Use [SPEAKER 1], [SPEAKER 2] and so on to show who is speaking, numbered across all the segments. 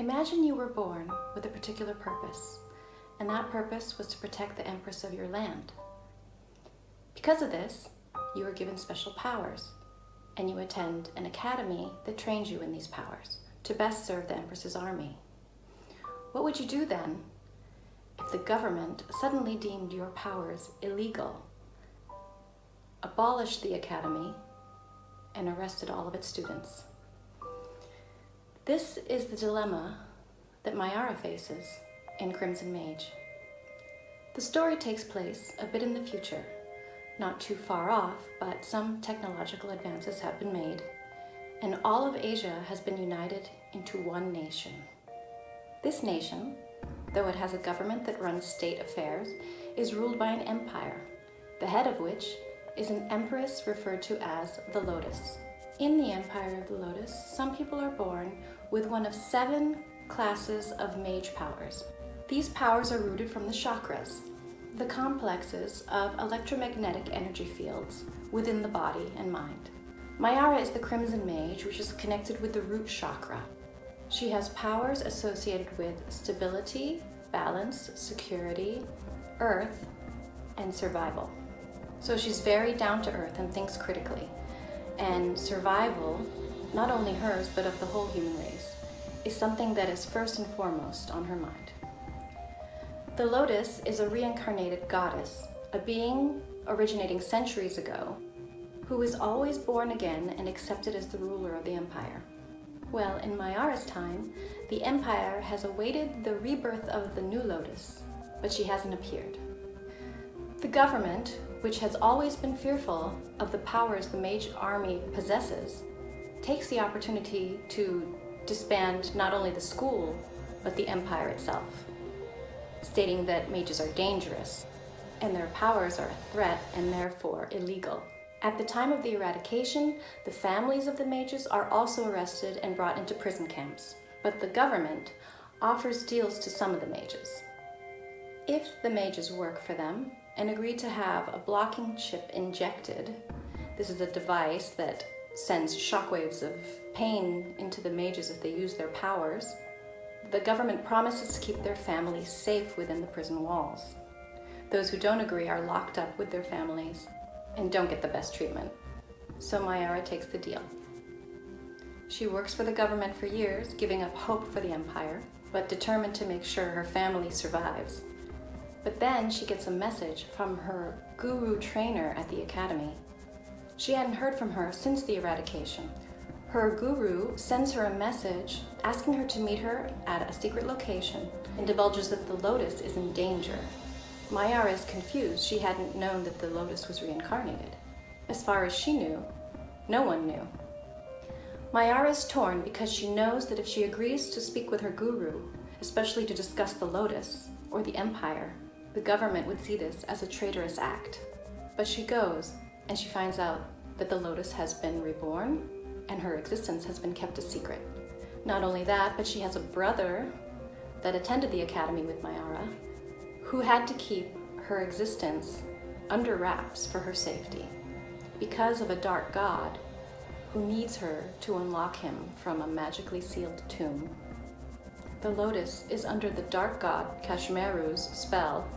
[SPEAKER 1] Imagine you were born with a particular purpose, and that purpose was to protect the Empress of your land. Because of this, you were given special powers, and you attend an academy that trains you in these powers to best serve the Empress's army. What would you do then if the government suddenly deemed your powers illegal, abolished the academy, and arrested all of its students? This is the dilemma that Mayara faces in Crimson Mage. The story takes place a bit in the future, not too far off, but some technological advances have been made, and all of Asia has been united into one nation. This nation, though it has a government that runs state affairs, is ruled by an empire, the head of which is an empress referred to as the Lotus. In the Empire of the Lotus, some people are born with one of 7 classes of mage powers. These powers are rooted from the chakras, the complexes of electromagnetic energy fields within the body and mind. Mayara is the Crimson Mage, which is connected with the root chakra. She has powers associated with stability, balance, security, earth, and survival. So she's very down to earth and thinks critically. And survival, not only hers, but of the whole human race, is something that is first and foremost on her mind. The Lotus is a reincarnated goddess, a being originating centuries ago, who is always born again and accepted as the ruler of the empire. Well, in Mayara's time, the empire has awaited the rebirth of the new Lotus, but she hasn't appeared. The government, which has always been fearful of the powers the mage army possesses, takes the opportunity to disband not only the school, but the empire itself, stating that mages are dangerous, and their powers are a threat and therefore illegal. At the time of the eradication, the families of the mages are also arrested and brought into prison camps, but the government offers deals to some of the mages. If the mages work for them and agree to have a blocking chip injected, this is a device that sends shockwaves of pain into the mages if they use their powers, the government promises to keep their families safe within the prison walls. Those who don't agree are locked up with their families and don't get the best treatment. So Mayara takes the deal. She works for the government for years, giving up hope for the empire, but determined to make sure her family survives. But then she gets a message from her guru trainer at the academy. She hadn't heard from her since the eradication. Her guru sends her a message asking her to meet her at a secret location and divulges that the Lotus is in danger. Mayara is confused. She hadn't known that the Lotus was reincarnated. As far as she knew, no one knew. Mayara is torn because she knows that if she agrees to speak with her guru, especially to discuss the Lotus or the empire, the government would see this as a traitorous act. But she goes, and she finds out that the Lotus has been reborn and her existence has been kept a secret. Not only that, but she has a brother that attended the academy with Mayara, who had to keep her existence under wraps for her safety because of a dark god who needs her to unlock him from a magically sealed tomb. The Lotus is under the dark god Kashmeru's spell,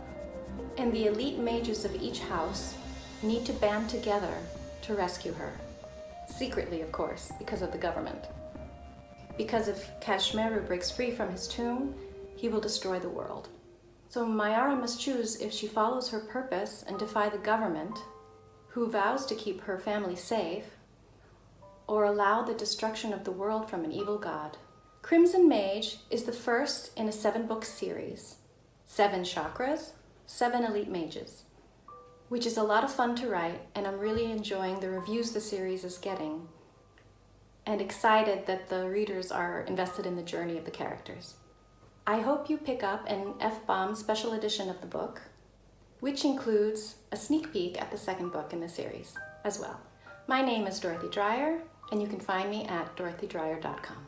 [SPEAKER 1] and the elite mages of each house need to band together to rescue her. Secretly, of course, because of the government. Because if Kashmeru breaks free from his tomb, he will destroy the world. So Mayara must choose if she follows her purpose and defy the government, who vows to keep her family safe, or allow the destruction of the world from an evil god. Crimson Mage is the first in a 7-book series. 7 chakras, 7 elite mages, which is a lot of fun to write, and I'm really enjoying the reviews the series is getting, and excited that the readers are invested in the journey of the characters. I hope you pick up an F-BOM special edition of the book, which includes a sneak peek at the 2nd book in the series as well. My name is Dorothy Dreyer, and you can find me at dorothydreyer.com.